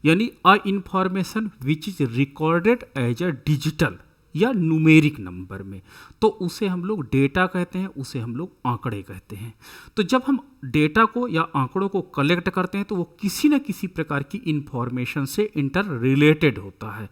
यानी a information which is recorded as a digital या numeric number में, तो उसे हम लोग डेटा कहते हैं, उसे हम लोग आंकड़े कहते हैं। तो जब हम डेटा को या आंकड़ों को कलेक्ट करते हैं तो वो किसी न किसी प्रकार की इंफॉर्मेशन से इंटर रिलेटेड होता है,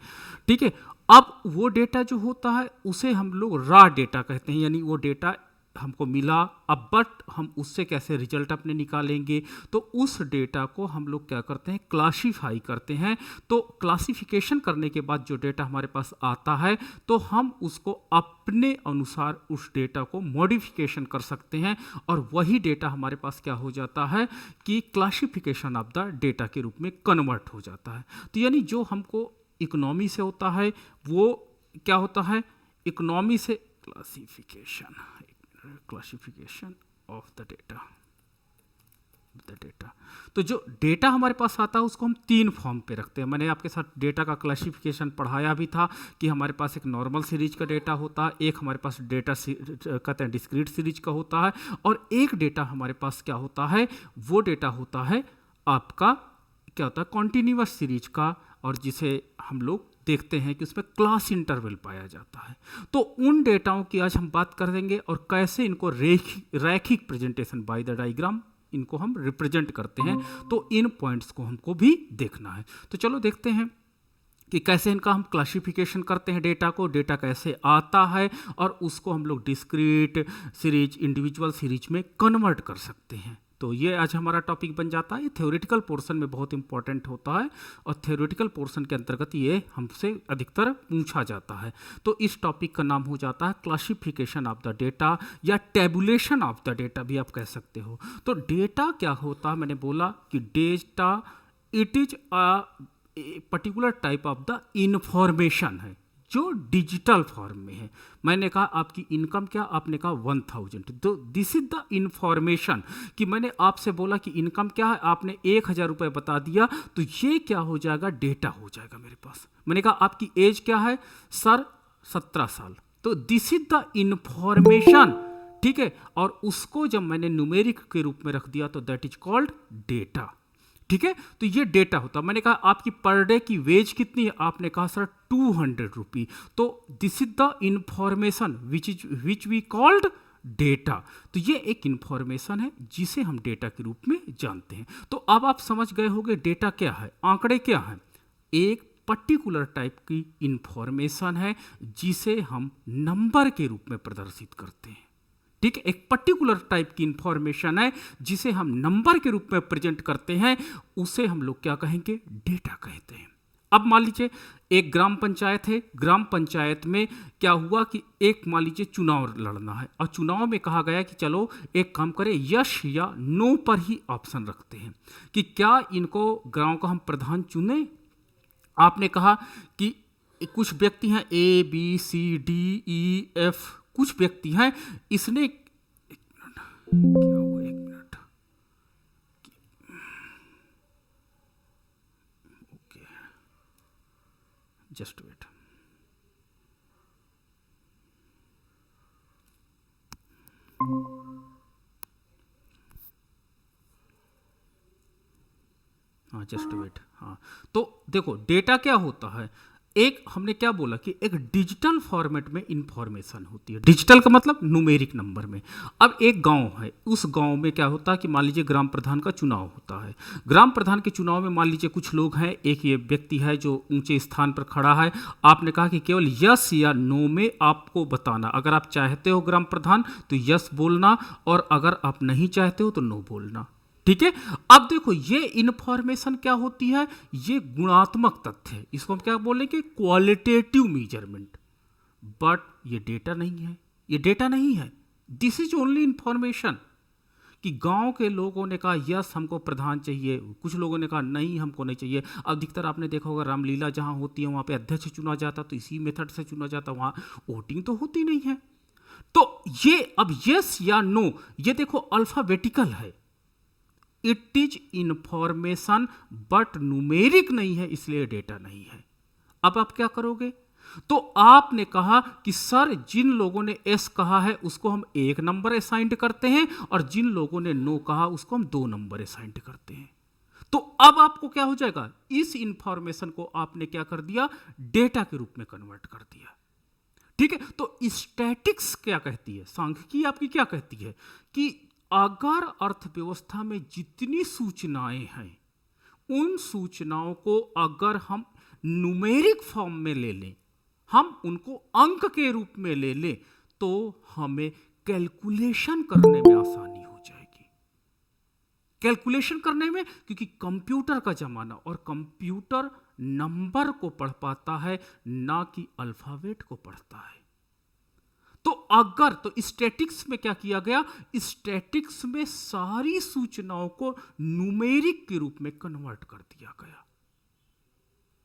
ठीक है। अब वो डेटा जो होता है उसे हम लोग रॉ डेटा कहते हैं, यानी वो डेटा हमको मिला, अब बट हम उससे कैसे रिजल्ट अपने निकालेंगे, तो उस डेटा को हम लोग क्या करते हैं, क्लासीफाई करते हैं। तो क्लासिफिकेशन करने के बाद जो डेटा हमारे पास आता है तो हम उसको अपने अनुसार उस डेटा को मॉडिफिकेशन कर सकते हैं, और वही डेटा हमारे पास क्या हो जाता है कि क्लासिफिकेशन ऑफ द डेटा के रूप में कन्वर्ट हो जाता है। तो यानी जो हमको इकोनॉमी से होता है वो क्या होता है, इकोनॉमी से क्लासिफिकेशन ऑफ द डेटा। तो जो डेटा हमारे पास आता है उसको हम 3 फॉर्म पे रखते हैं। मैंने आपके साथ डेटा का क्लासिफिकेशन पढ़ाया भी था कि हमारे पास एक नॉर्मल सीरीज का डेटा होता है, एक हमारे पास डेटा कहते हैं डिस्क्रीट सीरीज का होता है, और एक डेटा हमारे पास क्या होता है, वो डेटा होता है आपका क्या होता है कॉन्टिन्यूअस सीरीज का, और जिसे हम लोग देखते हैं कि उसमें क्लास इंटरवल पाया जाता है। तो उन डेटाओं की आज हम बात कर देंगे और कैसे इनको रैखिक प्रेजेंटेशन बाय द डायग्राम इनको हम रिप्रेजेंट करते हैं। तो इन पॉइंट्स को हमको भी देखना है। तो चलो देखते हैं कि कैसे इनका हम क्लासिफिकेशन करते हैं, डेटा कैसे आता है, और उसको हम लोग डिस्क्रीट सीरीज, इंडिविजुअल सीरीज में कन्वर्ट कर सकते हैं। तो ये आज हमारा टॉपिक बन जाता है। ये थ्योरेटिकल पोर्शन में बहुत इंपॉर्टेंट होता है, और थ्योरेटिकल पोर्शन के अंतर्गत ये हमसे अधिकतर पूछा जाता है। तो इस टॉपिक का नाम हो जाता है क्लासिफिकेशन ऑफ द डेटा, या टेबुलेशन ऑफ द डेटा भी आप कह सकते हो। तो डेटा क्या होता है, मैंने बोला कि data it is a particular type of the information है जो डिजिटल फॉर्म में है। मैंने कहा आपकी इनकम क्या, आपने कहा 1000, तो दिस इज द इंफॉर्मेशन। कि मैंने आपसे बोला कि इनकम क्या है, आपने 1000 रुपये बता दिया, तो ये क्या हो जाएगा, डेटा हो जाएगा मेरे पास। मैंने कहा आपकी एज क्या है, सर 17 साल, तो दिस इज द इंफॉर्मेशन, ठीक है। और उसको जब मैंने न्यूमेरिक के रूप में रख दिया तो दैट इज कॉल्ड डेटा, ठीक है। तो ये डेटा होता। मैंने कहा आपकी पर डे की वेज कितनी है, आपने कहा सर 200 रुपी, तो this is the information which we called data. तो ये एक इंफॉर्मेशन है जिसे हम डेटा के रूप में जानते हैं। तो अब आप समझ गए होंगे डेटा क्या है, आंकड़े क्या है। एक पर्टिकुलर टाइप की इंफॉर्मेशन है जिसे हम नंबर के रूप में प्रदर्शित करते हैं, ठीक है। एक पर्टिकुलर टाइप की इंफॉर्मेशन है जिसे हम नंबर के रूप में प्रेजेंट करते हैं, उसे हम लोग क्या कहेंगे, डेटा कहते हैं। अब मान लीजिए एक ग्राम पंचायत है, ग्राम पंचायत में क्या हुआ कि एक मान लीजिए चुनाव लड़ना है, और चुनाव में कहा गया कि चलो एक काम करें, यस या नो पर ही ऑप्शन रखते हैं कि क्या इनको गांव का हम प्रधान चुने। आपने कहा कि कुछ व्यक्ति हैं A B C D E F, कुछ व्यक्ति हैं, इसने क्या हुआ, एक मिनट, ओके, जस्ट वेट। हाँ जस्ट वेट। हाँ तो देखो डेटा क्या होता है, एक हमने क्या बोला कि एक डिजिटल फॉर्मेट में इंफॉर्मेशन होती है। डिजिटल का मतलब न्यूमेरिक नंबर में। अब एक गांव है, उस गांव में क्या होता है कि मान लीजिए ग्राम प्रधान का चुनाव होता है। ग्राम प्रधान के चुनाव में मान लीजिए कुछ लोग हैं, एक ये व्यक्ति है जो ऊंचे स्थान पर खड़ा है। आपने कहा कि केवल यस या नो में आपको बताना, अगर आप चाहते हो ग्राम प्रधान तो यस बोलना, और अगर आप नहीं चाहते हो तो नो बोलना, ठीक है। अब देखो ये इंफॉर्मेशन क्या होती है, ये गुणात्मक तथ्य है, इसको हम क्या बोलेंगे, क्वालिटेटिव मेजरमेंट। बट ये डेटा नहीं है, ये डेटा नहीं है, दिस इज ओनली इंफॉर्मेशन। कि गांव के लोगों ने कहा यस हमको प्रधान चाहिए, कुछ लोगों ने कहा नहीं हमको नहीं चाहिए। अब अधिकतर आपने देखा होगा रामलीला जहां होती है वहां पे अध्यक्ष चुना जाता, तो इसी मेथड से चुना जाता, वहां वोटिंग तो होती नहीं है। तो ये अब यस या नो, ये देखो अल्फाबेटिकल है, it is information but numeric नहीं है, इसलिए डेटा नहीं है। अब आप क्या करोगे, तो आपने कहा कि सर जिन लोगों ने एस कहा है उसको हम 1 नंबर असाइंड करते हैं, और जिन लोगों ने नो कहा उसको हम 2 नंबर असाइंड करते हैं। तो अब आपको क्या हो जाएगा, इस इंफॉर्मेशन को आपने क्या कर दिया, डेटा के रूप में कन्वर्ट कर दिया। ठीक है, तो स्टैटिक्स क्या कहती है, सांख्यिकी आपकी क्या कहती है कि अगर अर्थव्यवस्था में जितनी सूचनाएं हैं उन सूचनाओं को अगर हम न्यूमेरिक फॉर्म में ले लें, हम उनको अंक के रूप में ले लें, तो हमें कैलकुलेशन करने में आसानी हो जाएगी। कैलकुलेशन करने में, क्योंकि कंप्यूटर का जमाना, और कंप्यूटर नंबर को पढ़ पाता है ना कि अल्फाबेट को पढ़ता है। तो अगर तो स्टैटिक्स में क्या किया गया, स्टैटिक्स में सारी सूचनाओं को न्यूमेरिक के रूप में कन्वर्ट कर दिया गया।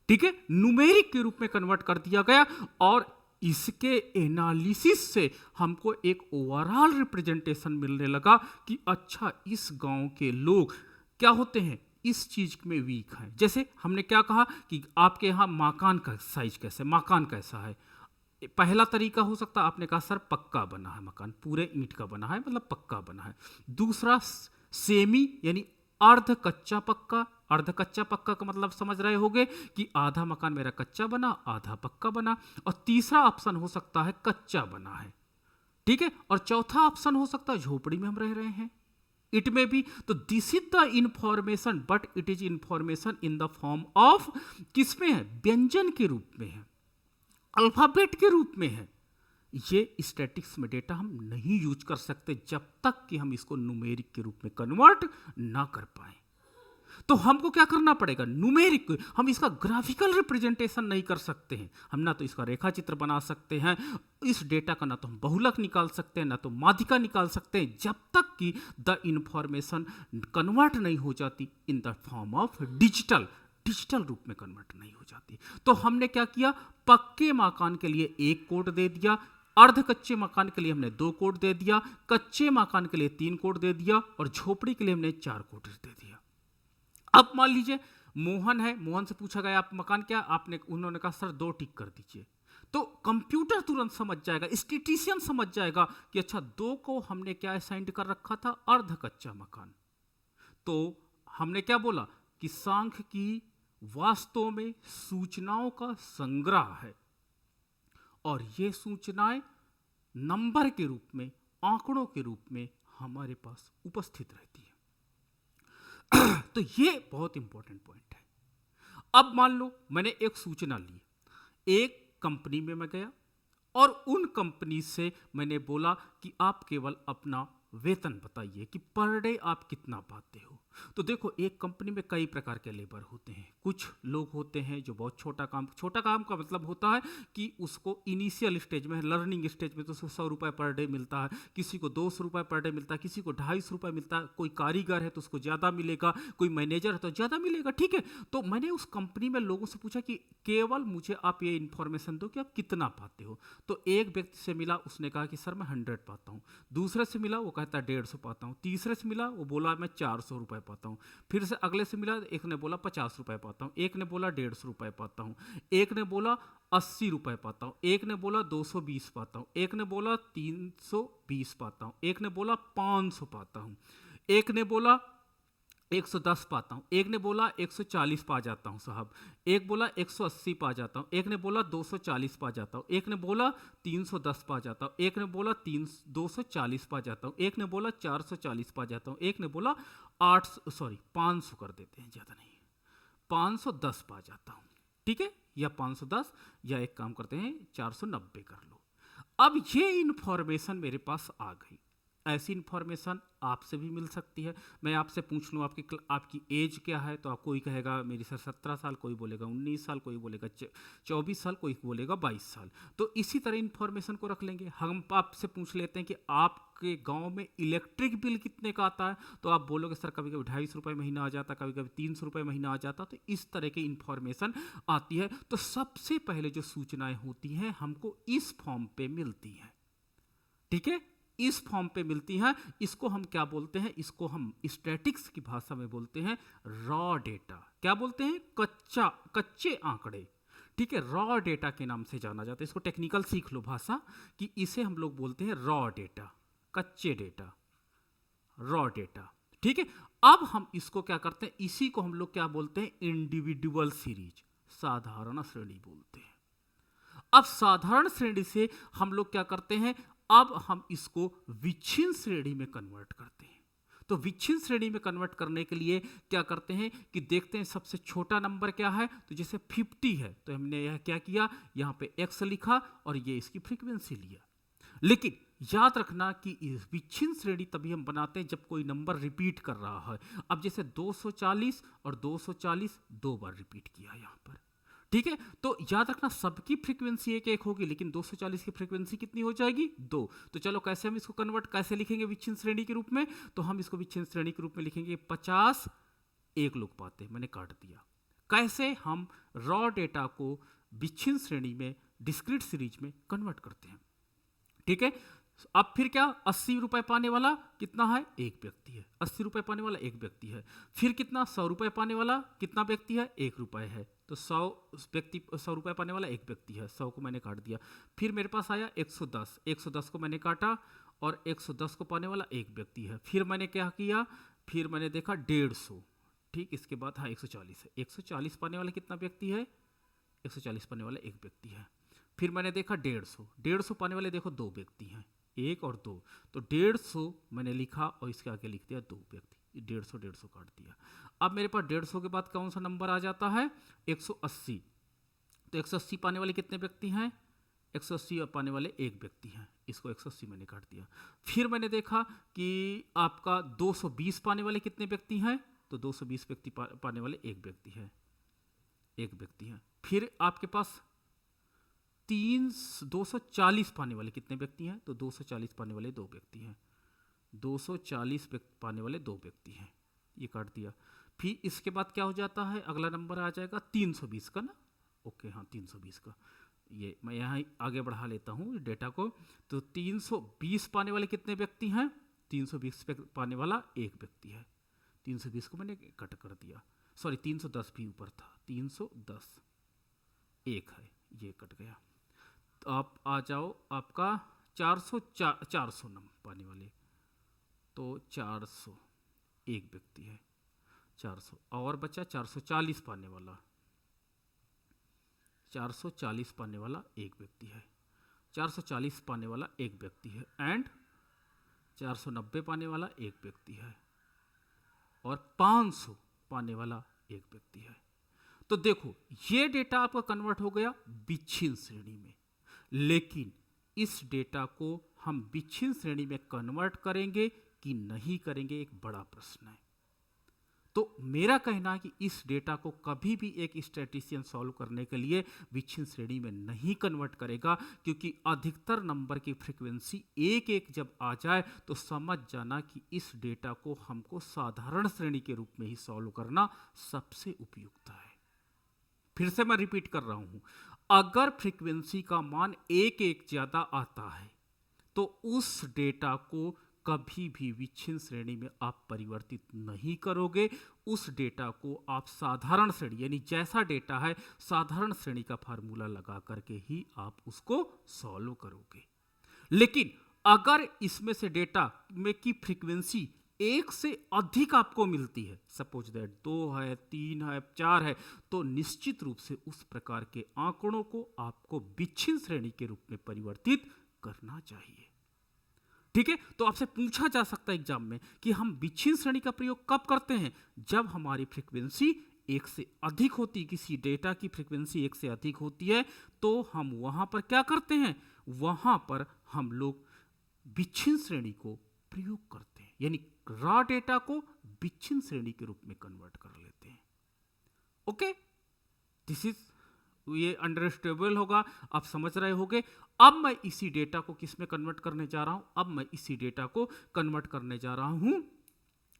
ठीक है, न्यूमेरिक के रूप में कन्वर्ट कर दिया गया, और इसके एनालिसिस से हमको एक ओवरऑल रिप्रेजेंटेशन मिलने लगा कि अच्छा, इस गांव के लोग क्या होते हैं, इस चीज में वीक हैं। जैसे हमने क्या कहा कि आपके यहाँ मकान का साइज कैसे, मकान कैसा है। पहला तरीका हो सकता है, आपने कहा सर पक्का बना है मकान, पूरे ईंट का बना है, मतलब पक्का बना है। दूसरा सेमी यानी अर्ध कच्चा पक्का। अर्ध कच्चा पक्का का मतलब समझ रहे होगे कि आधा मकान मेरा कच्चा बना, आधा पक्का बना। और तीसरा ऑप्शन हो सकता है कच्चा बना है। ठीक है, और चौथा ऑप्शन हो सकता है झोपड़ी में हम रह रहे हैं, इट में भी। तो this is the information, but it is information in the form of, किसमें है, व्यंजन के रूप में है, अल्फाबेट के रूप में है। ये स्टैटिक्स में डेटा हम नहीं यूज कर सकते जब तक कि हम इसको न्यूमेरिक के रूप में कन्वर्ट ना कर पाए। तो हमको क्या करना पड़ेगा, न्यूमेरिक, हम इसका ग्राफिकल रिप्रेजेंटेशन नहीं कर सकते हैं। हम ना तो इसका रेखा चित्र बना सकते हैं, इस डेटा का ना तो हम बहुलक निकाल सकते हैं, ना तो माध्यिका निकाल सकते हैं, जब तक कि द इंफॉर्मेशन कन्वर्ट नहीं हो जाती in the form of digital रूप में कन्वर्ट नहीं हो जाती। तो हमने क्या किया, पक्के मकान के लिए एक कोड दे दिया, अर्ध कच्चे मकान के लिए हमने 2 कोड दे दिया, कच्चे मकान के लिए 3 कोड दे दिया, और झोपड़ी के लिए हमने 4 कोड दे दिया। अब मान लीजिए मोहन है, मोहन से पूछा गया आप मकान क्या, उन्होंने कहा सर 2 टिक कर दीजिए। तो कंप्यूटर तुरंत समझ जाएगा, स्टैटिस्टिशियन समझ जाएगा कि अच्छा 2 को हमने क्या असाइन कर रखा था, अर्ध कच्चा मकान। तो हमने क्या बोला कि सांख्यिकी वास्तव में सूचनाओं का संग्रह है, और ये सूचनाएं नंबर के रूप में, आंकड़ों के रूप में हमारे पास उपस्थित रहती है। तो ये बहुत इंपॉर्टेंट पॉइंट है। अब मान लो मैंने एक सूचना ली, एक कंपनी में मैं गया और उन कंपनी से मैंने बोला कि आप केवल अपना वेतन बताइए कि पर डे आप कितना पाते हो। तो देखो, एक कंपनी में कई प्रकार के लेबर होते हैं। कुछ लोग होते हैं जो बहुत छोटा काम का मतलब होता है कि उसको इनिशियल स्टेज में, लर्निंग स्टेज में तो उसको 100 रुपये पर डे मिलता है, किसी को 200 रुपये पर डे मिलता है, किसी को 250 रुपये मिलता है, कोई कारीगर है तो उसको ज़्यादा मिलेगा, कोई मैनेजर है तो ज़्यादा मिलेगा। ठीक है, तो मैंने उस कंपनी में लोगों से पूछा कि केवल मुझे आप ये इन्फॉर्मेशन दो कि आप कितना पाते हो। तो एक व्यक्ति से मिला, उसने कहा कि सर मैं 100 पाता हूँ। दूसरे से मिला, वो कहता है 150 पाता हूँ। तीसरे से मिला, वो बोला मैं 400 रुपये पाता हूँ। फिर से अगले से मिला, एक ने बोला 50 रुपये पाता हूँ, एक ने बोला 150 रुपये पाता हूँ, एक ने बोला 80 रुपये पाता हूँ, एक ने बोला 220 पाता हूँ, एक ने बोला 320 पाता हूँ, एक ने बोला 500 पाता हूँ, एक ने बोला 110 पाता हूँ, एक ने बोला 140 पा जाता हूँ साहब, एक बोला 180 पा जाता हूँ, एक ने बोला 240 पा जाता हूँ, एक ने बोला 310 पा जाता हूँ, एक ने बोला 240 पा जाता हूँ, एक ने बोला 440 पा जाता हूँ, एक ने बोला 500 कर देते हैं, ज़्यादा नहीं, 510 पा जाता हूँ। ठीक है, या 510, या एक काम करते हैं 490 कर लो। अब ये इन्फॉर्मेशन मेरे पास आ गई। ऐसी इन्फॉर्मेशन आपसे भी मिल सकती है। मैं आपसे पूछ लूँ आपकी एज क्या है, तो आप कोई कहेगा मेरी सर 17 साल, कोई बोलेगा 19 साल, कोई बोलेगा 24 साल, कोई बोलेगा 22 साल। तो इसी तरह इन्फॉर्मेशन को रख लेंगे। हम आपसे पूछ लेते हैं कि आपके गांव में इलेक्ट्रिक बिल कितने का आता है, तो आप बोलोगे सर कभी कभी 250 रुपये महीना आ जाता, कभी कभी 300 रुपये महीना आ जाता। तो इस तरह की इन्फॉर्मेशन आती है। तो सबसे पहले जो सूचनाएं होती हैं हमको इस फॉर्म पे मिलती हैं। ठीक है, इस फॉर्म पे मिलती हैं। इसको हम क्या बोलते हैं, इसको हम स्टैटिक्स की भाषा में बोलते हैं रॉ डेटा। क्या बोलते हैं, कच्चे आंकड़े। ठीक है, रॉ डेटा के नाम से जाना जाता है। इसको टेक्निकल सीख लो भाषा कि इसे हम लोग बोलते हैं रॉ डेटा, कच्चे डेटा, रॉ डेटा। ठीक है। अब हम इसको क्या करते हैं, इसी को हम लोग क्या बोलते हैं, इंडिविजुअल सीरीज, साधारण श्रेणी बोलते हैं। अब साधारण श्रेणी से हम लोग क्या करते हैं, अब हम इसको विच्छिन्न श्रेणी में कन्वर्ट करते हैं। तो विच्छिन्न श्रेणी में कन्वर्ट करने के लिए क्या करते हैं कि देखते हैं सबसे छोटा नंबर क्या है, तो जैसे 50 है तो हमने यह क्या किया, यहाँ पे x लिखा और ये इसकी फ्रीक्वेंसी लिया। लेकिन याद रखना कि इस विच्छिन्न श्रेणी तभी हम बनाते हैं जब कोई नंबर रिपीट कर रहा है। अब जैसे 240 और 240 दो बार रिपीट किया यहाँ पर, ठीक है। तो याद रखना सबकी फ्रीक्वेंसी एक एक होगी, लेकिन 240 की फ्रीक्वेंसी कितनी हो जाएगी, 2। तो चलो कैसे हम इसको कन्वर्ट कैसे लिखेंगे विच्छिन्न श्रेणी के रूप में, तो हम इसको विच्छिन्न श्रेणी के रूप में लिखेंगे 50 एक लोग पाते, मैंने काट दिया। कैसे हम रॉ डेटा को विच्छिन्न श्रेणी में डिस्क्रीट सीरीज में कन्वर्ट करते हैं, ठीक है। अब फिर क्या, 80 रुपए पाने वाला कितना है, एक व्यक्ति है। 80 रुपए पाने वाला एक व्यक्ति है। फिर कितना, 100 रुपए पाने वाला कितना व्यक्ति है, 1 रुपए है। तो 100 रुपए पाने वाला एक व्यक्ति है, 100 को मैंने काट दिया। फिर मेरे पास आया 110, 110 को मैंने काटा और 110 को पाने वाला एक व्यक्ति है। फिर मैंने क्या किया, फिर मैंने देखा 150, ठीक। इसके बाद हाँ 140 है, 140 पाने वाला कितना व्यक्ति है, 140 पाने वाला एक व्यक्ति है। फिर मैंने देखा 150, 150 पाने वाले देखो दो व्यक्ति हैं, एक और दो, तो 150 मैंने लिखा और इसके आगे लिख दिया दो व्यक्ति, 150 काट दिया। अब मेरे पास 150 के बाद कौन सा नंबर आ जाता है, 180। तो 180 पाने वाले कितने व्यक्ति हैं, 180 पाने वाले एक व्यक्ति हैं, इसको 180 मैंने काट दिया। फिर मैंने देखा कि आपका 220 पाने वाले कितने व्यक्ति हैं, तो 220 व्यक्ति पाने वाले एक व्यक्ति है, एक व्यक्ति है। फिर आपके पास 240 पाने वाले कितने व्यक्ति हैं, तो 240 पाने वाले दो व्यक्ति हैं, 240 पाने वाले दो व्यक्ति हैं, ये काट दिया। फिर इसके बाद क्या हो जाता है, अगला नंबर आ जाएगा 320 का ना, ओके हाँ 320 का, ये मैं यहाँ आगे बढ़ा लेता हूँ डेटा को। तो 320 पाने वाले कितने व्यक्ति हैं, 320 पाने वाला एक व्यक्ति है, 320 को मैंने कट कर दिया, सॉरी 310 भी ऊपर था, 310 एक है, ये कट गया। तो आप आ जाओ आपका 400 नंबर पाने वाले, तो 400 एक व्यक्ति है, 400 और बचा 440 पाने वाला, 440 पाने वाला एक व्यक्ति है, 440 पाने वाला एक व्यक्ति है, एंड 490 पाने वाला एक व्यक्ति है, और 500 पाने वाला एक व्यक्ति है। तो देखो ये डेटा आपका कन्वर्ट हो गया विच्छिन्न श्रेणी में, लेकिन इस डेटा को हम विच्छिन्न श्रेणी में कन्वर्ट करेंगे कि नहीं करेंगे, एक बड़ा प्रश्न है। तो मेरा कहना है कि इस डेटा को कभी भी एक स्टैटिस्टिशियन सॉल्व करने के लिए विच्छिन्न श्रेणी में नहीं कन्वर्ट करेगा, क्योंकि अधिकतर नंबर की फ्रीक्वेंसी एक एक जब आ जाए तो समझ जाना कि इस डेटा को हमको साधारण श्रेणी के रूप में ही सॉल्व करना सबसे उपयुक्त है। फिर से मैं रिपीट कर रहा हूं, अगर फ्रीक्वेंसी का मान एक एक ज्यादा आता है तो उस डेटा को कभी भी विच्छिन्न श्रेणी में आप परिवर्तित नहीं करोगे, उस डेटा को आप साधारण श्रेणी यानी जैसा डेटा है साधारण श्रेणी का फार्मूला लगा करके ही आप उसको सॉल्व करोगे। लेकिन अगर इसमें से डेटा में की फ्रीक्वेंसी एक से अधिक आपको मिलती है, सपोज दैट 2 है, 3 है, 4 है, तो निश्चित रूप से उस प्रकार के आंकड़ों को आपको विच्छिन्न श्रेणी के रूप में परिवर्तित करना चाहिए। ठीक है, तो आपसे पूछा जा सकता है एग्जाम में कि हम विच्छिन्न श्रेणी का प्रयोग कब करते हैं, जब हमारी फ्रीक्वेंसी एक से अधिक होती, किसी डेटा की फ्रीक्वेंसी एक से अधिक होती है, तो हम वहां पर क्या करते हैं, वहां पर हम लोग विच्छिन्न श्रेणी को प्रयोग करते हैं, यानी रॉ डेटा को विच्छिन्न श्रेणी के रूप में कन्वर्ट कर लेते हैं। ओके, दिस इज ये अंडरस्टैंडेबल होगा, आप समझ रहे होंगे। अब मैं इसी डेटा को किस में कन्वर्ट करने जा रहा हूं, अब मैं इसी डेटा को कन्वर्ट करने जा रहा हूं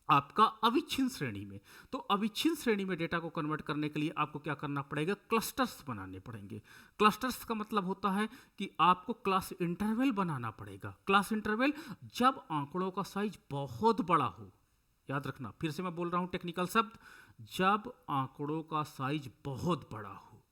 आपका अविच्छिन्न श्रेणी में। तो अविच्छिन्न श्रेणी में डेटा को कन्वर्ट करने के लिए आपको क्या करना पड़ेगा, क्लस्टर्स बनाने पड़ेंगे। क्लस्टर्स का मतलब होता है कि आपको क्लास इंटरवल बनाना पड़ेगा। क्लास इंटरवल जब आंकड़ों का साइज बहुत बड़ा हो, याद रखना, फिर से मैं बोल रहा हूं टेक्निकल शब्द, जब आंकड़ों का साइज बहुत बड़ा हो।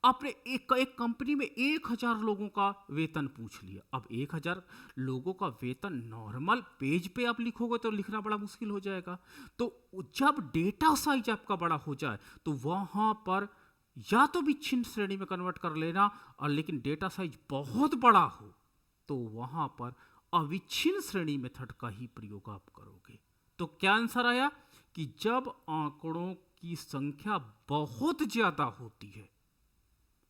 आपने एक कंपनी में 1000 लोगों का वेतन पूछ लिया। अब 1000 लोगों का वेतन नॉर्मल पेज पे आप लिखोगे तो लिखना बड़ा मुश्किल हो जाएगा। तो जब डेटा साइज आपका बड़ा हो जाए तो वहां पर या तो विच्छिन्न श्रेणी में कन्वर्ट कर लेना, और लेकिन डेटा साइज बहुत बड़ा हो तो वहां पर अविच्छिन्न श्रेणी मेथड का ही प्रयोग आप करोगे। तो क्या आंसर आया कि जब आंकड़ों की संख्या बहुत ज्यादा होती है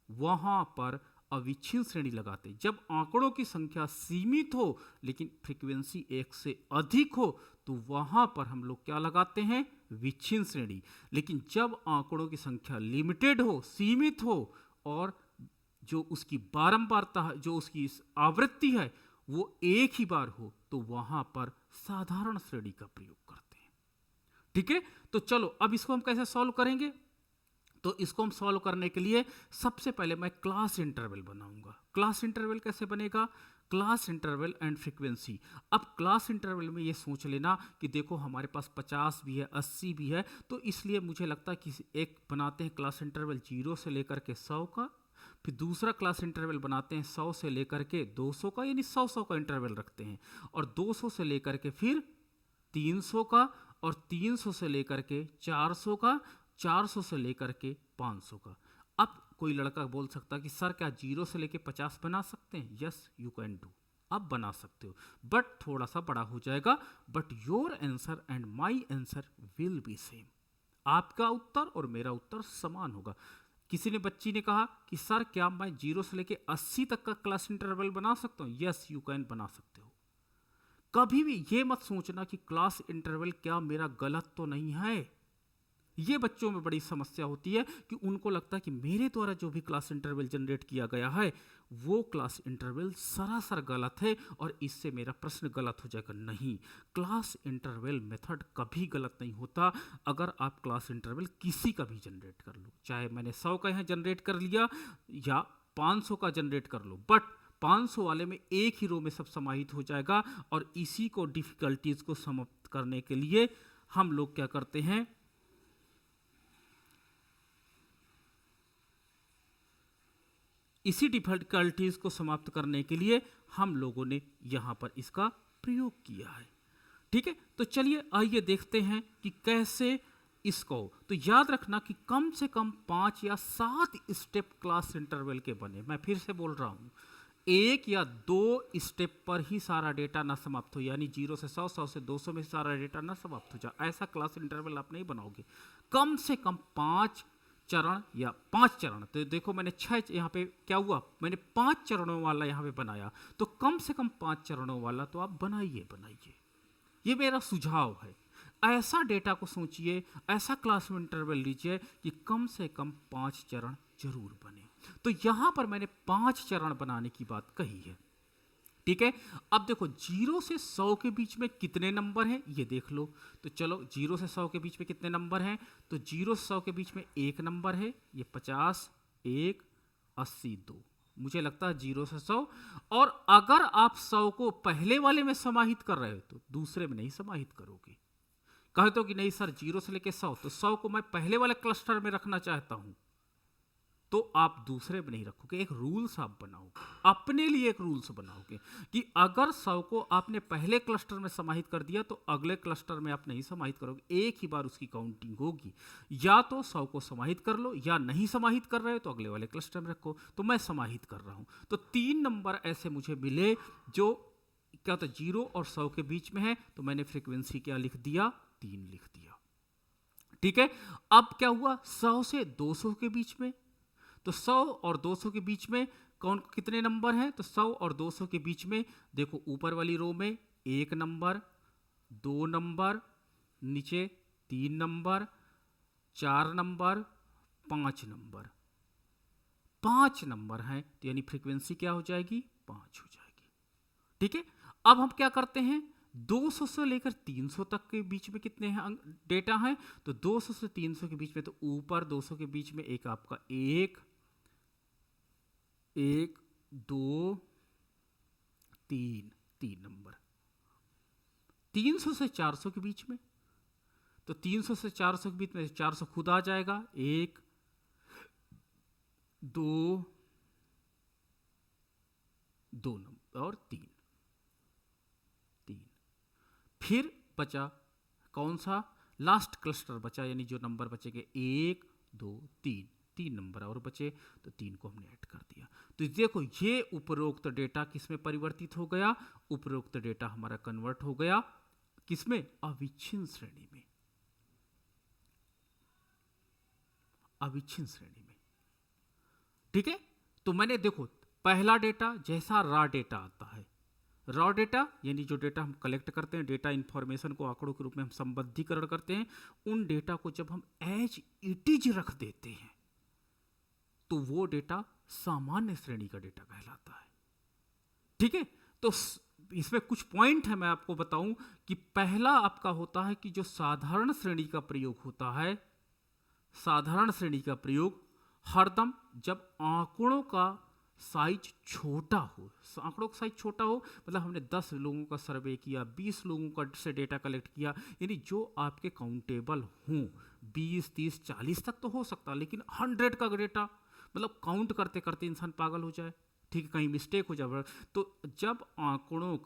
वहां पर अविच्छिन्न श्रेणी लगाते हैं। जब आंकड़ों की संख्या सीमित हो लेकिन फ्रीक्वेंसी 1 से अधिक हो तो वहां पर हम लोग क्या लगाते हैं, विच्छिन्न श्रेणी। लेकिन जब आंकड़ों की संख्या लिमिटेड हो, सीमित हो, और जो उसकी बारंबारता है, जो उसकी आवृत्ति है वो एक ही बार हो तो वहां पर साधारण श्रेणी का प्रयोग करते हैं। ठीक है, तो चलो अब इसको हम कैसे सॉल्व करेंगे। तो इसको हम सॉल्व करने के लिए सबसे पहले मैं क्लास इंटरवल बनाऊंगा। क्लास इंटरवल कैसे बनेगा, क्लास इंटरवल एंड फ्रीक्वेंसी। अब क्लास इंटरवल में ये सोच लेना कि देखो हमारे पास 50 भी है, 80 भी है, तो इसलिए मुझे लगता है कि एक बनाते हैं क्लास इंटरवल 0 से लेकर के 100 का, फिर दूसरा क्लास इंटरवल बनाते हैं 100 से लेकर के 200 का, यानी 100 का इंटरवल रखते हैं, और 200 से लेकर के फिर 300 का, और 300 से लेकर के 400 का, 400 से लेकर के 500 का। अब कोई लड़का बोल सकता है कि सर क्या 0 से लेकर 50 बना सकते हैं। यस यू कैन डू, आप बना सकते हो, बट थोड़ा सा बड़ा हो जाएगा। But your answer and my answer will be same. आपका उत्तर और मेरा उत्तर समान होगा। किसी ने, बच्ची ने कहा कि सर क्या मैं 0 से लेकर 80 तक का क्लास इंटरवल बना सकता हूँ। यस यू कैन बना सकते हो। कभी भी ये मत सोचना कि क्लास इंटरवल क्या मेरा गलत तो नहीं है। ये बच्चों में बड़ी समस्या होती है कि उनको लगता है कि मेरे द्वारा जो भी क्लास इंटरवल जनरेट किया गया है वो क्लास इंटरवल सरासर गलत है और इससे मेरा प्रश्न गलत हो जाएगा। नहीं, क्लास इंटरवल मेथड कभी गलत नहीं होता। अगर आप क्लास इंटरवल किसी का भी जनरेट कर लो, चाहे मैंने 100 का यहाँ जनरेट कर लिया या 500 का जनरेट कर लो, बट 500 वाले में एक ही रो में सब समाहित हो जाएगा। और इसी को डिफिकल्टीज को समाप्त करने के लिए हम लोग क्या करते हैं, इसी डिफिकल्टीज को समाप्त करने के लिए हम लोगों ने यहां पर इसका प्रयोग किया है। ठीक है, तो चलिए आइए देखते हैं कि कैसे इसको। तो याद रखना कि कम से कम 5 या 7 स्टेप क्लास इंटरवल के बने। मैं फिर से बोल रहा हूं, 1 या 2 स्टेप पर ही सारा डेटा ना समाप्त हो, यानी 0 से 100, 100 से 200 में सारा डेटा ना समाप्त हो जाए, ऐसा क्लास इंटरवल आप नहीं बनाओगे। कम से कम 5 चरण या 5 चरण। तो देखो मैंने 6 यहाँ पे क्या हुआ, मैंने 5 चरणों वाला यहाँ पे बनाया, तो कम से कम 5 चरणों वाला तो आप बनाइए बनाइए। ये मेरा सुझाव है। ऐसा डेटा को सोचिए, ऐसा क्लास इंटरवल लीजिए कि कम से कम 5 चरण जरूर बने। तो यहां पर मैंने 5 चरण बनाने की बात कही है। ठीक है, अब देखो 0 से 100 के बीच में कितने नंबर हैं ये देख लो। तो चलो 0 से 100 के बीच में कितने नंबर हैं, तो 0 से 100 के बीच में एक नंबर है, ये 50, 1, 80, 2। मुझे लगता है 0 से 100। और अगर आप 100 को पहले वाले में समाहित कर रहे हो तो दूसरे में नहीं समाहित करोगे। कहते हो कि नहीं सर 0 से लेके 100, तो 100 को मैं पहले वाले क्लस्टर में रखना चाहता हूं, तो आप दूसरे में नहीं रखोगे। एक रूल्स आप बनाओगे, अपने लिए एक रूल्स बनाओगे कि अगर 100 को आपने पहले क्लस्टर में समाहित कर दिया तो अगले क्लस्टर में आप नहीं समाहित करोगे, एक ही बार उसकी काउंटिंग होगी। या तो 100 को समाहित कर लो, या नहीं समाहित कर रहे हो तो अगले वाले क्लस्टर में रखो। तो मैं समाहित कर रहा हूं, तो 3 नंबर ऐसे मुझे मिले जो क्या होता है 0 और 100 के बीच में है, तो मैंने फ्रीक्वेंसी क्या लिख दिया, 3 लिख दिया। ठीक है, अब क्या हुआ 100 से 200 के बीच में, तो 100 और 200 के बीच में कौन कितने नंबर हैं, तो 100 और 200 के बीच में देखो ऊपर वाली रो में 1 नंबर, 2 नंबर, नीचे 3 नंबर, 4 नंबर, 5 नंबर। 5 नंबर हैं, तो यानी फ्रीक्वेंसी क्या हो जाएगी, 5 हो जाएगी। ठीक है, अब हम क्या करते हैं, 200 से लेकर 300 तक के बीच में कितने हैं डेटा हैं, तो 200 से 300 के बीच में, तो ऊपर 200 के बीच में एक आपका 1, 2, 3 नंबर। 300 से 400 के बीच में, तो 300 से 400 के बीच में 400 खुद आ जाएगा, 1, 2 2 नंबर और 3 3। फिर बचा कौन सा लास्ट क्लस्टर बचा, यानी जो नंबर बचेंगे 1 2 3, 3 नंबर और बचे, तो 3 को हमने ऐड कर दिया। तो देखो ये उपरोक्त डेटा किसमें परिवर्तित हो गया, उपरोक्त डेटा हमारा कन्वर्ट हो गया किसमें, अविच्छिन्न श्रेणी में, अविच्छिन्न श्रेणी में। ठीक है, तो मैंने देखो पहला डेटा जैसा रॉ डेटा आता है, रॉ डेटा यानी जो डेटा हम कलेक्ट करते हैं, डेटा इंफॉर्मेशन को आंकड़ों के रूप में हम संबद्धीकरण करते हैं, उन डेटा को जब हम एज इट इज रख देते हैं तो वो डेटा सामान्य श्रेणी का डेटा कहलाता है। ठीक है, तो इसमें कुछ पॉइंट है मैं आपको बताऊं कि पहला आपका होता है कि जो साधारण श्रेणी का प्रयोग होता है, साधारण श्रेणी का प्रयोग हरदम जब आंकड़ों का साइज छोटा हो, आंकड़ों का साइज छोटा हो, मतलब हमने 10 लोगों का सर्वे किया, 20 लोगों का से डेटा कलेक्ट किया, यानी जो आपके काउंटेबल हों, 20 30 40 तक तो हो सकता, लेकिन 100 का डेटा मतलब काउंट करते करते इंसान पागल हो जाए, ठीक है, कहीं मिस्टेक हो जाए। तो जब आंकड़ों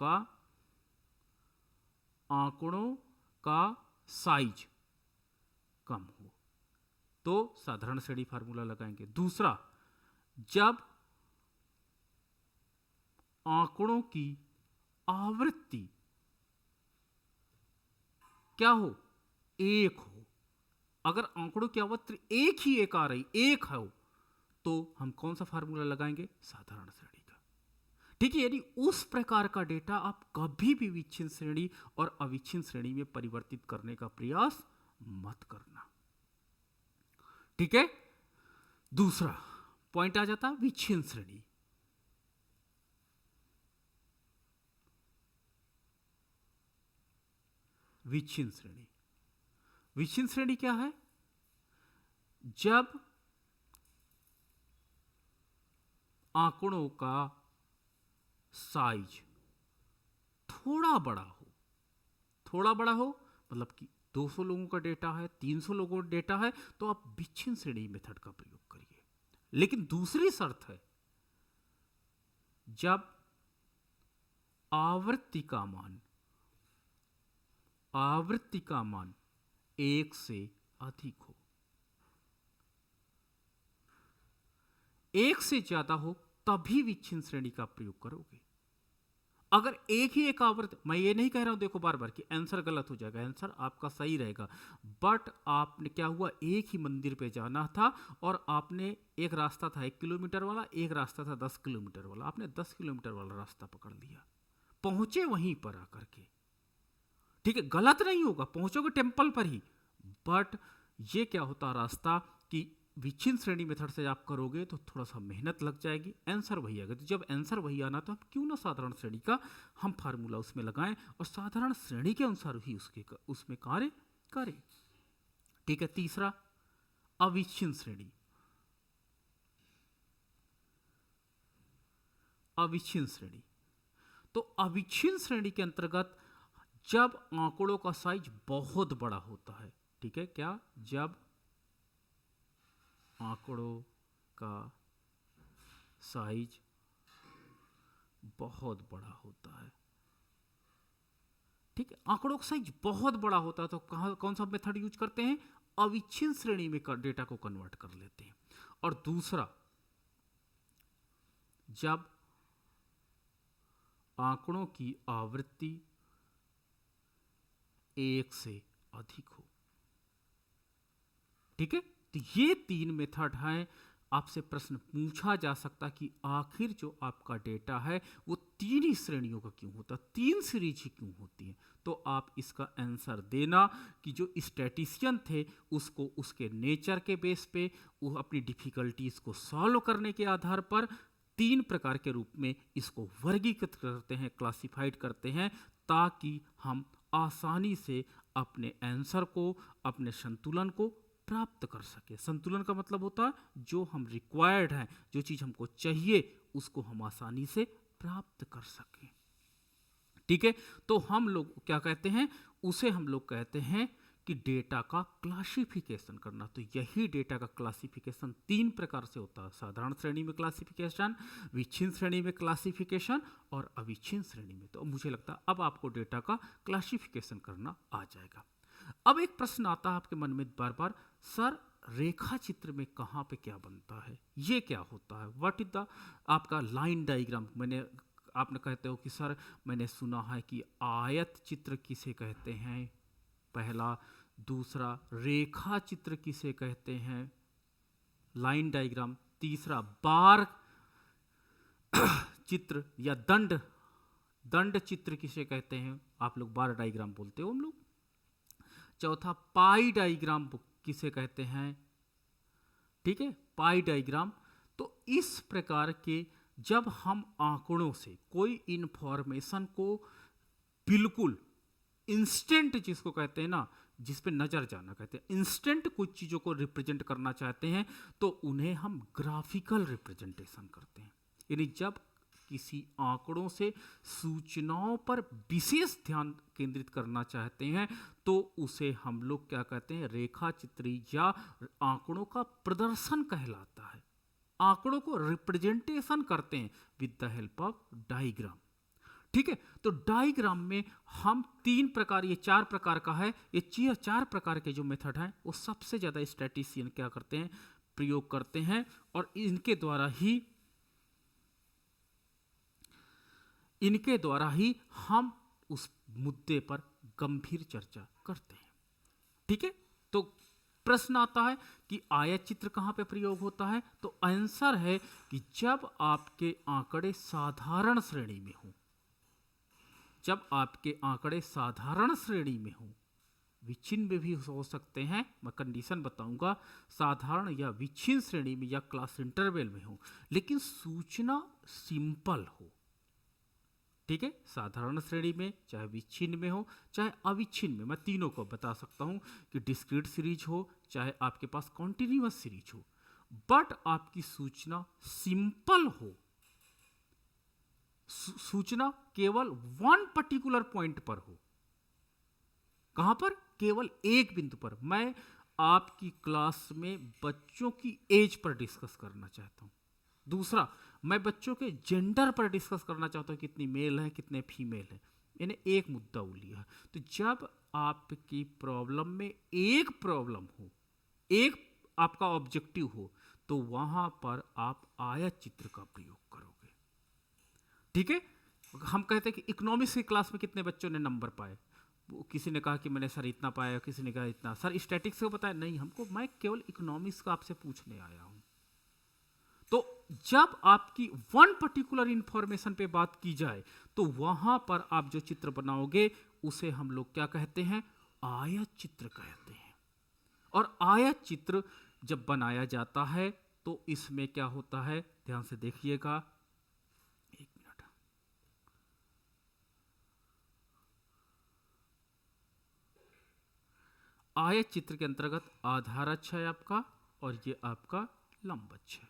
का साइज कम हो तो साधारण श्रेणी फार्मूला लगाएंगे। दूसरा, जब आंकड़ों की आवृत्ति क्या हो, एक हो, अगर आंकड़ों की आवृत्ति एक ही एक आ रही, एक हो, तो हम कौन सा फार्मूला लगाएंगे, साधारण श्रेणी का। ठीक है, यानी उस प्रकार का डेटा आप कभी भी विच्छिन्न श्रेणी और अविच्छिन्न श्रेणी में परिवर्तित करने का प्रयास मत करना। ठीक है, दूसरा पॉइंट आ जाता विच्छिन्न श्रेणी। विच्छिन्न श्रेणी, विच्छिन्न श्रेणी क्या है, जब आंकड़ों का साइज थोड़ा बड़ा हो, थोड़ा बड़ा हो मतलब कि 200 लोगों का डेटा है, 300 लोगों का डेटा है, तो आप विच्छिन्न श्रेणी मेथड का प्रयोग करिए। लेकिन दूसरी शर्त है, जब आवृत्ति का मान 1 से अधिक हो, 1 से ज्यादा हो तभी विच्छिन्न श्रेणी का प्रयोग करोगे। अगर एक ही एक आवृत्ति, मैं ये नहीं कह रहा हूं देखो बार बार कि आंसर गलत हो जाएगा, आंसर आपका सही रहेगा, बट आपने क्या हुआ, एक ही मंदिर पे जाना था और आपने एक रास्ता था 1 किलोमीटर वाला, एक रास्ता था 10 किलोमीटर वाला, आपने 10 किलोमीटर वाला रास्ता पकड़ लिया, पहुंचे वहीं पर आकर के। ठीक है, गलत नहीं होगा, पहुंचोगे टेम्पल पर ही, बट ये क्या होता रास्ता कि विच्छिन्न श्रेणी मेथड से आप करोगे तो थोड़ा सा मेहनत लग जाएगी, आंसर वही आएगा। तो जब आंसर वही आना तो हम क्यों ना साधारण श्रेणी का हम फार्मूला उसमें लगाएं और साधारण श्रेणी के अनुसार ही उसमें कार्य करें। ठीक है, तीसरा अविच्छिन्न श्रेणी। अविच्छिन्न श्रेणी, तो अविच्छिन्न श्रेणी के अंतर्गत जब आंकड़ों का साइज बहुत बड़ा होता है, ठीक है, क्या, जब आंकड़ों का साइज बहुत बड़ा होता है, ठीक है, आंकड़ों का साइज बहुत बड़ा होता है, तो कौन सा मेथड यूज करते हैं, अविच्छिन्न श्रेणी में डेटा को कन्वर्ट कर लेते हैं। और दूसरा, जब आंकड़ों की आवृत्ति 1 से अधिक हो। ठीक है, तो ये 3 मेथड हैं। आपसे प्रश्न पूछा जा सकता कि आखिर जो आपका डेटा है वो 3 ही श्रेणियों का क्यों होता, 3 सीरीज ही क्यों होती है। तो आप इसका आंसर देना कि जो स्टैटिस्टिशियन थे उसको उसके नेचर के बेस पे वो अपनी डिफिकल्टीज को सॉल्व करने के आधार पर 3 प्रकार के रूप में इसको वर्गीकृत करते हैं, क्लासिफाइड करते हैं, ताकि हम आसानी से अपने आंसर को, अपने संतुलन को प्राप्त कर सके। संतुलन का मतलब होता है जो हम रिक्वायर्ड हैं, जो चीज हमको चाहिए उसको हम आसानी से प्राप्त कर सकें। ठीक है, तो हम लोग क्या कहते हैं, उसे हम लोग कहते हैं कि डेटा का क्लासिफिकेशन करना। तो यही डेटा का क्लासिफिकेशन 3 प्रकार से होता है, साधारण श्रेणी में क्लासिफिकेशन, विच्छिन्न श्रेणी में क्लासिफिकेशन और अविच्छिन्न श्रेणी में। तो मुझे लगता है अब आपको डेटा का क्लासिफिकेशन करना आ जाएगा। अब एक प्रश्न आता है आपके मन में बार बार, सर रेखा चित्र में कहाँ पे क्या बनता है, ये क्या होता है, व्हाट इज द आपका लाइन डायग्राम। आपने कहते हो कि सर मैंने सुना है कि आयत चित्र किसे कहते हैं, पहला। दूसरा, रेखा चित्र किसे कहते हैं, लाइन डायग्राम। तीसरा, बार चित्र या दंड चित्र किसे कहते हैं, आप लोग बार डायग्राम बोलते हो हम लोग। चौथा, पाई डायग्राम किसे कहते हैं, ठीक है, पाई डायग्राम। तो इस प्रकार के जब हम आंकड़ों से कोई इंफॉर्मेशन को बिल्कुल इंस्टेंट, जिसको कहते हैं ना, जिस पे नजर जाना कहते हैं, इंस्टेंट कुछ चीजों को रिप्रेजेंट करना चाहते हैं तो उन्हें हम ग्राफिकल रिप्रेजेंटेशन करते हैं। यानी जब किसी आंकड़ों से सूचनाओं पर विशेष ध्यान केंद्रित करना चाहते हैं तो उसे हम लोग क्या कहते हैं, रेखा चित्री या आंकड़ों का प्रदर्शन कहलाता है। आंकड़ों को रिप्रेजेंटेशन करते हैं with the help of diagram, ठीक है। तो डायग्राम में हम 3 प्रकार, ये 4 प्रकार का है, ये 4 प्रकार के जो मेथड हैं वो सबसे ज्यादा स्टैटिस्टिशियन क्या करते हैं, प्रयोग करते हैं, और इनके द्वारा ही हम उस मुद्दे पर गंभीर चर्चा करते हैं, ठीक है। तो प्रश्न आता है कि आयत चित्र कहां पे प्रयोग होता है, तो आंसर है कि जब आपके आंकड़े साधारण श्रेणी में हो, जब आपके आंकड़े साधारण श्रेणी में हो, विच्छिन्न में भी हो सकते हैं, मैं कंडीशन बताऊंगा, साधारण या विच्छिन्न श्रेणी में या क्लास इंटरवल में हो, लेकिन सूचना सिंपल हो, ठीक है। साधारण श्रेणी में, चाहे विच्छिन्न में हो चाहे अविच्छिन्न में, मैं तीनों को बता सकता हूं कि डिस्क्रीट सीरीज हो चाहे आपके पास कॉन्टिन्यूअस सीरीज हो, बट आपकी सूचना सिंपल हो, सूचना केवल वन पर्टिकुलर पॉइंट पर हो। कहां पर, केवल एक बिंदु पर। मैं आपकी क्लास में बच्चों की एज पर डिस्कस करना चाहता हूं। दूसरा, मैं बच्चों के जेंडर पर डिस्कस करना चाहता हूं, कितनी मेल है कितने फीमेल है, यानी एक मुद्दा लिया। तो जब आपकी प्रॉब्लम में एक प्रॉब्लम हो, एक आपका ऑब्जेक्टिव हो, तो वहां पर आप आयत चित्र का प्रयोग करोगे, ठीक है। हम कहते हैं कि इकोनॉमिक्स की क्लास में कितने बच्चों ने नंबर पाए, किसी ने कहा कि मैंने सर इतना पाया, किसी ने कहा इतना, सर स्टैटिक्स को बताया नहीं हमको, मैं केवल इकोनॉमिक्स का आपसे पूछने आया हूं। तो जब आपकी वन पर्टिकुलर इंफॉर्मेशन पे बात की जाए तो वहां पर आप जो चित्र बनाओगे उसे हम लोग क्या कहते हैं, आयत चित्र कहते हैं। और आयत चित्र जब बनाया जाता है तो इसमें क्या होता है, ध्यान से देखिएगा, एक मिनट, आयत चित्र के अंतर्गत आधार अक्ष है आपका और ये आपका लंब अक्ष है,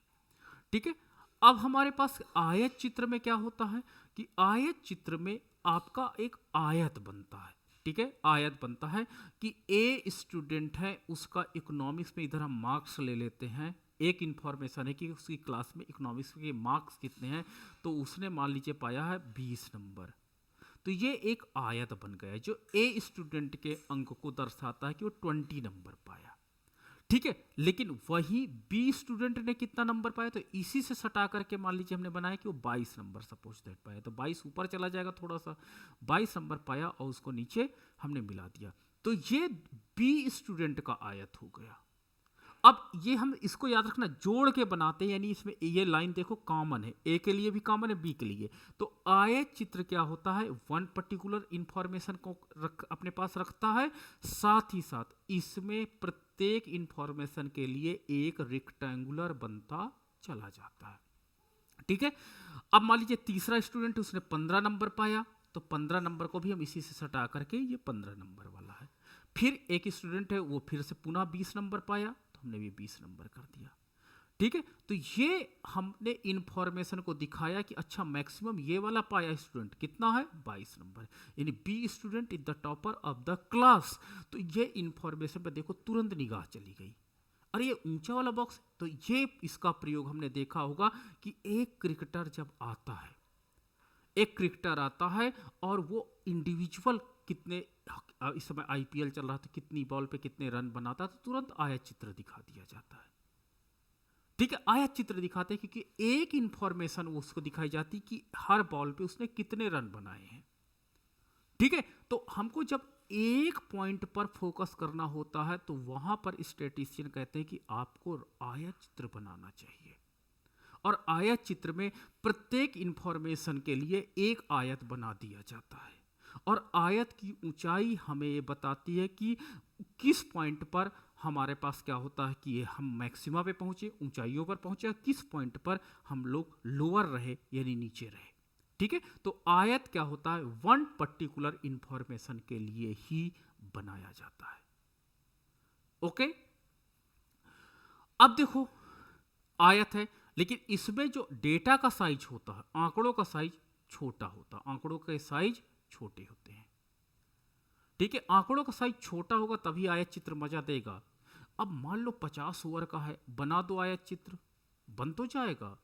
ठीक है। अब हमारे पास आयत चित्र में क्या होता है कि आयत चित्र में आपका एक आयत बनता है, ठीक है। आयत बनता है कि ए स्टूडेंट है, उसका इकोनॉमिक्स में इधर हम मार्क्स ले लेते हैं, एक इंफॉर्मेशन है कि उसकी क्लास में इकोनॉमिक्स के मार्क्स कितने हैं, तो उसने मान लीजिए पाया है 20 नंबर। तो ये एक आयत बन गया जो ए स्टूडेंट के अंक को दर्शाता है कि वो 20 नंबर पाया, ठीक है। लेकिन वही बी स्टूडेंट ने कितना नंबर पाया, तो इसी से सटा करके मान लीजिए हमने बनाया कि वो 22 नंबर सपोज दैट पाया, तो 22 ऊपर चला जाएगा थोड़ा सा, 22 नंबर पाया और उसको नीचे हमने मिला दिया, तो ये बी स्टूडेंट का आयत हो गया। अब ये हम इसको याद रखना, जोड़ के बनाते हैं, यानी इसमें ये लाइन देखो कॉमन है, ए के लिए भी कॉमन है बी के लिए। तो आयत चित्र क्या होता है, वन पर्टिकुलर इंफॉर्मेशन को अपने पास रखता है, साथ ही साथ इसमें प्रत्येक इंफॉर्मेशन के लिए एक रेक्टेंगुलर बनता चला जाता है, ठीक है। अब मान लीजिए तीसरा स्टूडेंट, उसने 15 नंबर पाया, तो 15 नंबर को भी हम इसी से सटा करके ये 15 नंबर वाला है। फिर एक स्टूडेंट है, वो फिर से पुनः 20 नंबर पाया, तो हमने भी 20 नंबर कर दिया, ठीक है, तो ये हमने इंफॉर्मेशन को दिखाया कि अच्छा मैक्सिमम ये वाला पाया स्टूडेंट कितना है 22 नंबर, यानी B student is the topper of the class. तो ये इंफॉर्मेशन पर देखो तुरंत निगाह चली गई, अरे ये ऊंचा वाला बॉक्स, तो ये इसका प्रयोग हमने देखा होगा कि एक क्रिकेटर जब आता है, एक क्रिकेटर आता है और वो इंडिविजुअल कितने, इस समय आईपीएल चल रहा था, कितनी बॉल पे कितने रन बनाता, तो तुरंत आयत चित्र दिखा दिया जाता है। ठीक है, आयत चित्र दिखाते हैं क्योंकि एक इंफॉर्मेशन उसको दिखाई जाती कि हर बॉल पे उसने कितने रन बनाए हैं। ठीक है, तो हमको जब एक पॉइंट पर फोकस करना होता है तो वहां पर स्टैटिस्टिशियन कहते हैं कि आपको आयत चित्र बनाना चाहिए, और आयत चित्र में प्रत्येक इंफॉर्मेशन के लिए एक आयत बना दिया जाता है, और आयत की ऊंचाई हमें ये बताती है कि किस पॉइंट पर हमारे पास क्या होता है कि हम मैक्सिमा पे पहुंचे, ऊंचाइयों पर पहुंचे, किस पॉइंट पर हम लोग लोअर रहे यानी नीचे रहे। ठीक है, तो आयत क्या होता है, वन पर्टिकुलर इंफॉर्मेशन के लिए ही बनाया जाता है। ओके, अब देखो आयत है, लेकिन इसमें जो डेटा का साइज होता है, आंकड़ों का साइज छोटा होता है, आंकड़ों के साइज छोटे होते हैं। ठीक है, आंकड़ों का साइज छोटा होगा तभी आयत चित्र मजा देगा। अब मान लो 50 ओवर का है, बना दो आयत चित्र, बन तो जाएगा,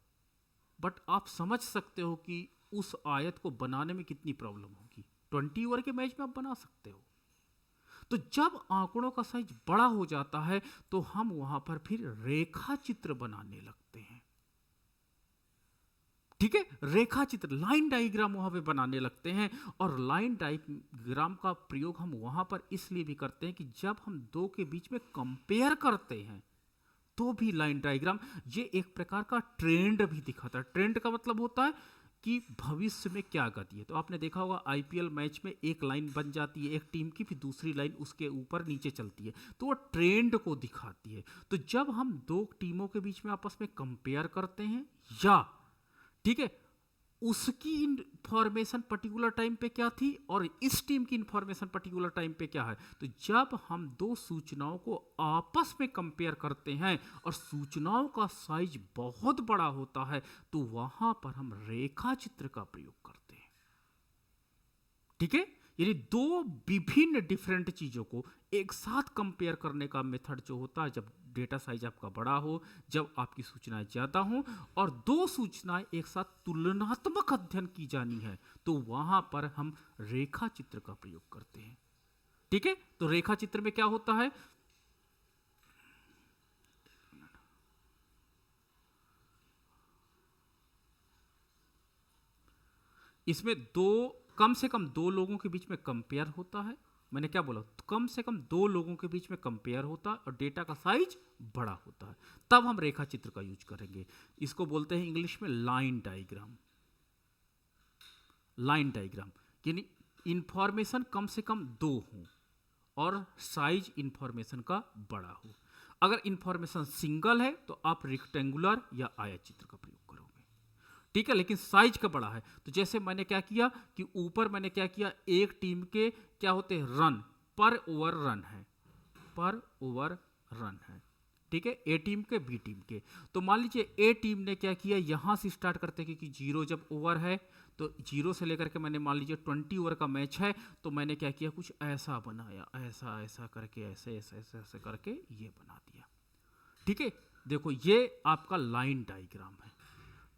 बट आप समझ सकते हो कि उस आयत को बनाने में कितनी प्रॉब्लम होगी। 20 ओवर के मैच में आप बना सकते हो। तो जब आंकड़ों का साइज बड़ा हो जाता है तो हम वहां पर फिर रेखा चित्र बनाने लगते हैं। ठीक है, रेखा चित्र, लाइन डायग्राम वहां पे बनाने लगते हैं, और लाइन डायग्राम का प्रयोग हम वहां पर इसलिए भी करते हैं कि जब हम दो के बीच में कंपेयर करते हैं तो भी लाइन डायग्राम ये एक प्रकार का ट्रेंड भी दिखाता है। ट्रेंड का मतलब होता है कि भविष्य में क्या गति है। तो आपने देखा होगा आईपीएल मैच में एक लाइन बन जाती है एक टीम की, फिर दूसरी लाइन उसके ऊपर नीचे चलती है, तो वो ट्रेंड को दिखाती है। तो जब हम दो टीमों के बीच में आपस में कंपेयर करते हैं, या ठीक है उसकी इंफॉर्मेशन पर्टिकुलर टाइम पे क्या थी और इस टीम की इंफॉर्मेशन पर्टिकुलर टाइम पे क्या है, तो जब हम दो सूचनाओं को आपस में कंपेयर करते हैं और सूचनाओं का साइज बहुत बड़ा होता है तो वहां पर हम रेखा चित्र का प्रयोग करते हैं। ठीक है, यानी दो विभिन्न डिफरेंट चीजों को एक साथ कंपेयर करने का मेथड जो होता है, जब डेटा साइज आपका बड़ा हो, जब आपकी सूचनाएं ज्यादा हो और दो सूचनाएं एक साथ तुलनात्मक अध्ययन की जानी है, तो वहां पर हम रेखा चित्र का प्रयोग करते हैं। ठीक है, तो रेखा चित्र में क्या होता है, इसमें कम से कम दो लोगों के बीच में कंपेयर होता है। मैंने क्या बोला, तो कम से कम दो लोगों के बीच में कंपेयर होता है और डेटा का साइज बड़ा होता है, तब हम रेखा चित्र का यूज करेंगे। इसको बोलते हैं इंग्लिश में लाइन डायग्राम। लाइन डायग्राम यानी इंफॉर्मेशन कम से कम दो हो और साइज इंफॉर्मेशन का बड़ा हो। अगर इंफॉर्मेशन सिंगल है तो आप रेक्टेंगुलर या आयत चित्र का प्रयोग करोगे। ठीक है, लेकिन साइज का बड़ा है, तो जैसे मैंने क्या किया कि ऊपर मैंने क्या किया, एक टीम के क्या होते हैं रन, पर ओवर रन है, पर ओवर रन है। ठीक है, ए टीम के बी टीम के, तो मान लीजिए ए टीम ने क्या किया, यहां से स्टार्ट करते क्योंकि जीरो जब ओवर है तो जीरो से लेकर के मैंने मान लीजिए 20 ओवर का मैच है, तो मैंने क्या किया, कुछ ऐसा बनाया, ऐसा ऐसा करके ऐसे ऐसे ऐसे ऐसे करके ये बना दिया। ठीक है, देखो ये आपका लाइन डायग्राम है।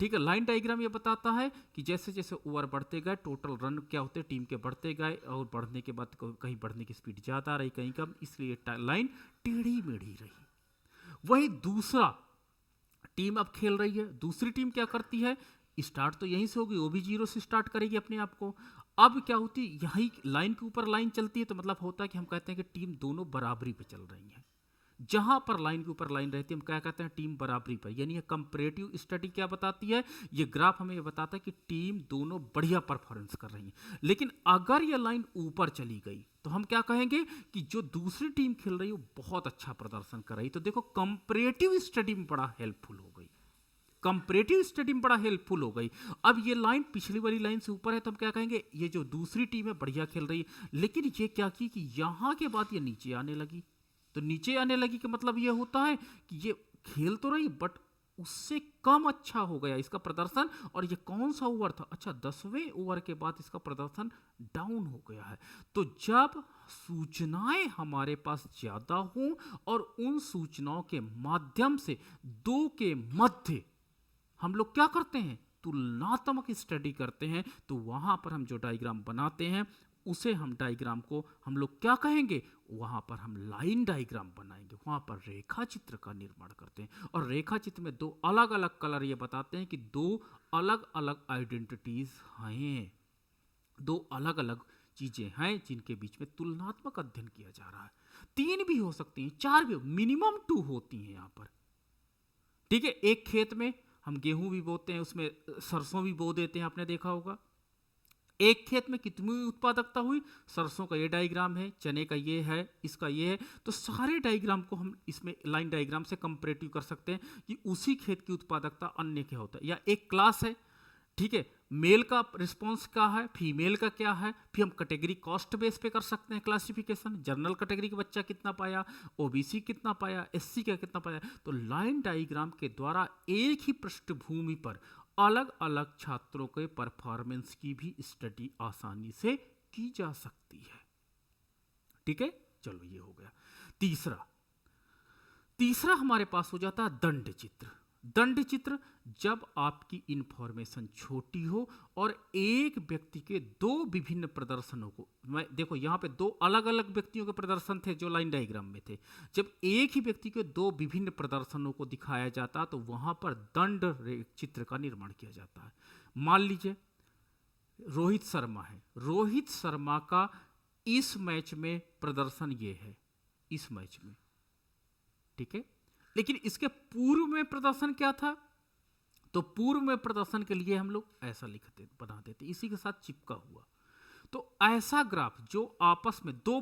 ठीक है, लाइन डायग्राम ये बताता है कि जैसे जैसे ओवर बढ़ते गए टोटल रन क्या होते हैं टीम के बढ़ते गए, और बढ़ने के बाद कहीं बढ़ने की स्पीड ज़्यादा रही कहीं कम, इसलिए लाइन टेढ़ी मेढ़ी रही। वही दूसरा टीम अब खेल रही है, दूसरी टीम क्या करती है, स्टार्ट तो यहीं से होगी, वो भी जीरो से स्टार्ट करेगी अपने आप को। अब क्या होती है, यही लाइन के ऊपर लाइन चलती है, तो मतलब होता है कि हम कहते हैं कि टीम दोनों बराबरी पे चल रही हैं। जहां पर लाइन के ऊपर लाइन रहती है हम क्या कहते हैं, टीम बराबरी पर। यानी ये कंपैरेटिव स्टडी क्या बताती है, ये ग्राफ हमें ये बताता है कि टीम दोनों बढ़िया परफॉर्मेंस कर रही है। लेकिन अगर ये लाइन ऊपर चली गई तो हम क्या कहेंगे कि जो दूसरी टीम खेल रही है वो बहुत अच्छा प्रदर्शन कर रही है। तो देखो कंपैरेटिव स्टडी में बड़ा हेल्पफुल हो गई, कंपैरेटिव स्टडी में बड़ा हेल्पफुल हो गई। अब ये लाइन पिछली वाली लाइन से ऊपर है तो हम क्या कहेंगे, ये जो दूसरी टीम है बढ़िया खेल रही है। लेकिन ये क्या की कि यहां के बाद ये नीचे आने लगी, तो नीचे आने लगी का मतलब ये होता है कि ये खेल तो रही बट उससे कम अच्छा हो गया इसका प्रदर्शन। और ये कौन सा ओवर था? अच्छा, 10वें ओवर के बाद इसका प्रदर्शन डाउन हो गया है। तो जब सूचनाएं हमारे पास ज्यादा हों और उन सूचनाओं के माध्यम से दो के मध्य हम लोग क्या करते हैं? तुलनात्मक स्टडी करते हैं। तो वहां पर हम जो डायग्राम बनाते हैं उसे हम डायग्राम को हम लोग क्या कहेंगे? वहां पर हम लाइन डायग्राम बनाएंगे, वहां पर रेखा चित्र का निर्माण करते हैं। और रेखा चित्र में दो अलग अलग कलर ये बताते हैं कि दो अलग अलग आइडेंटिटीज हैं, दो अलग अलग चीजें हैं जिनके बीच में तुलनात्मक अध्ययन किया जा रहा है। 3 भी हो सकती हैं, 4 भी, मिनिमम 2 होती हैं यहां पर। ठीक है, एक खेत में हम गेहूं भी बोते हैं, उसमें सरसों भी बो देते हैं, आपने देखा होगा। एक खेत में कितनी उत्पादकता हुई? सरसों का ये डायग्राम है, चने का ये है, इसका ये है। तो सारे डायग्राम को हम इसमें लाइन डायग्राम से कंपैरेटिव कर सकते हैं कि उसी खेत की उत्पादकता अन्य क्या होता है। या एक क्लास है, ठीक है, मेल का रिस्पॉन्स क्या है, फीमेल का क्या है, फिर हम कैटेगरी कॉस्ट बेस पे कर सकते हैं क्लासिफिकेशन। जनरल कैटेगरी का बच्चा कितना पाया, ओबीसी कितना पाया, एससी का कितना पाया। तो लाइन डायग्राम के द्वारा एक ही पृष्ठभूमि पर अलग अलग छात्रों के परफॉर्मेंस की भी स्टडी आसानी से की जा सकती है। ठीक है, चलो ये हो गया। तीसरा हमारे पास हो जाता है दंड चित्र। दंड चित्र, जब आपकी इंफॉर्मेशन छोटी हो और एक व्यक्ति के दो विभिन्न प्रदर्शनों को, मैं देखो यहां पे दो अलग अलग व्यक्तियों के प्रदर्शन थे जो लाइन डायग्राम में थे, जब एक ही व्यक्ति के दो विभिन्न प्रदर्शनों को दिखाया जाता तो वहां पर दंड चित्र का निर्माण किया जाता है। मान लीजिए रोहित शर्मा है, रोहित शर्मा का इस मैच में प्रदर्शन ये है, इस मैच में, ठीक है, लेकिन इसके पूर्व में प्रदर्शन क्या था? तो पूर्व में प्रदर्शन के लिए हम लोग ऐसा लिखते बना देते, इसी के साथ चिपका हुआ। तो ऐसा ग्राफ जो आपस में दो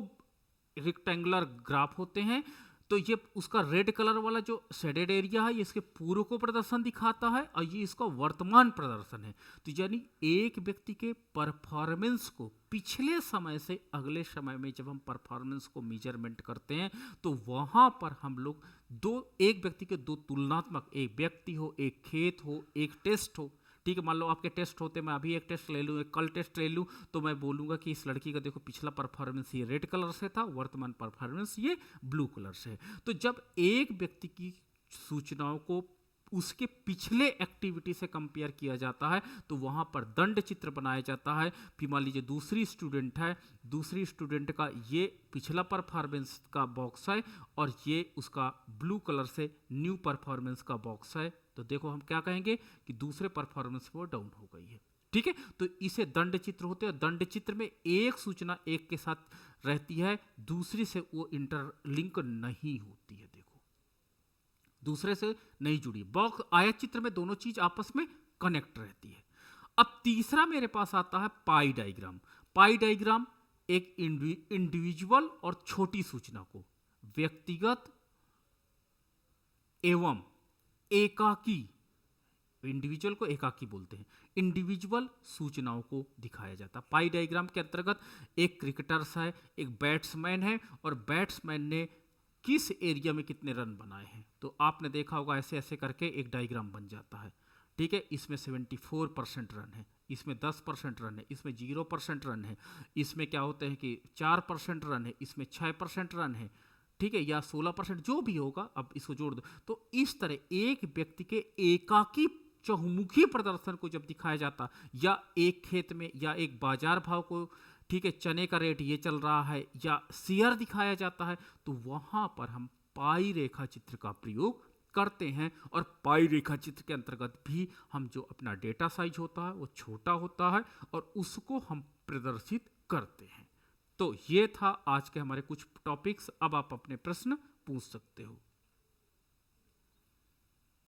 रेक्टेंगुलर ग्राफ होते हैं, तो ये उसका रेड कलर वाला जो शेडेड एरिया है ये इसके पूर्व को प्रदर्शन दिखाता है और ये इसका वर्तमान प्रदर्शन है। तो यानी एक व्यक्ति के परफॉर्मेंस को पिछले समय से अगले समय में जब हम परफॉर्मेंस को मेजरमेंट करते हैं तो वहां पर हम लोग एक व्यक्ति के दो तुलनात्मक, एक व्यक्ति हो, एक खेत हो, एक टेस्ट हो, ठीक है, मान लो आपके टेस्ट होते, मैं अभी एक टेस्ट ले लूँ, एक कल टेस्ट ले लूँ, तो मैं बोलूँगा कि इस लड़की का देखो पिछला परफॉर्मेंस ये रेड कलर से था, वर्तमान परफॉर्मेंस ये ब्लू कलर से है। तो जब एक व्यक्ति की सूचनाओं को उसके पिछले एक्टिविटी से कंपेयर किया जाता है तो वहाँ पर दंड चित्र बनाया जाता है। फिर मान लीजिए दूसरी स्टूडेंट है, दूसरी स्टूडेंट का ये पिछला परफॉर्मेंस का बॉक्स है और ये उसका ब्लू कलर से न्यू परफॉर्मेंस का बॉक्स है। तो देखो हम क्या कहेंगे कि दूसरे परफॉर्मेंस वो डाउन हो गई है। ठीक है, तो इसे दंड चित्र होते हैं। दंड चित्र में एक सूचना एक के साथ रहती है, दूसरी से वो इंटरलिंक नहीं होती है, देखो दूसरे से नहीं जुड़ी। बॉक्स आयत चित्र में दोनों चीज आपस में कनेक्ट रहती है। अब तीसरा मेरे पास आता है पाई डायग्राम। पाई डायग्राम एक इंडिविजुअल और छोटी सूचना को व्यक्तिगत एवं एकाकी, इंडिविजुअल को एकाकी बोलते हैं, इंडिविजुअल सूचनाओं को दिखाया जाता है। पाई डायग्राम के अंतर्गत एक क्रिकेटर्स है, एक बैट्समैन है और बैट्समैन ने किस एरिया में कितने रन बनाए हैं। तो आपने देखा होगा ऐसे ऐसे करके एक डायग्राम बन जाता है। ठीक है, इसमें 74% रन है, इसमें 10% रन है, इसमें 0% रन है, इसमें क्या होते हैं कि 4% रन है, इसमें 6% रन है, ठीक है, या 16%, जो भी होगा अब इसको जोड़ दो। तो इस तरह एक व्यक्ति के एकाकी चहुमुखी प्रदर्शन को जब दिखाया जाता, या एक खेत में या एक बाजार भाव को, ठीक है, चने का रेट ये चल रहा है, या शेयर दिखाया जाता है, तो वहां पर हम पाई रेखा चित्र का प्रयोग करते हैं। और पाई रेखा चित्र के अंतर्गत भी हम जो अपना डेटा साइज होता है वो छोटा होता है और उसको हम प्रदर्शित करते हैं। तो ये था आज के हमारे कुछ टॉपिक्स। अब आप अपने प्रश्न पूछ सकते हो।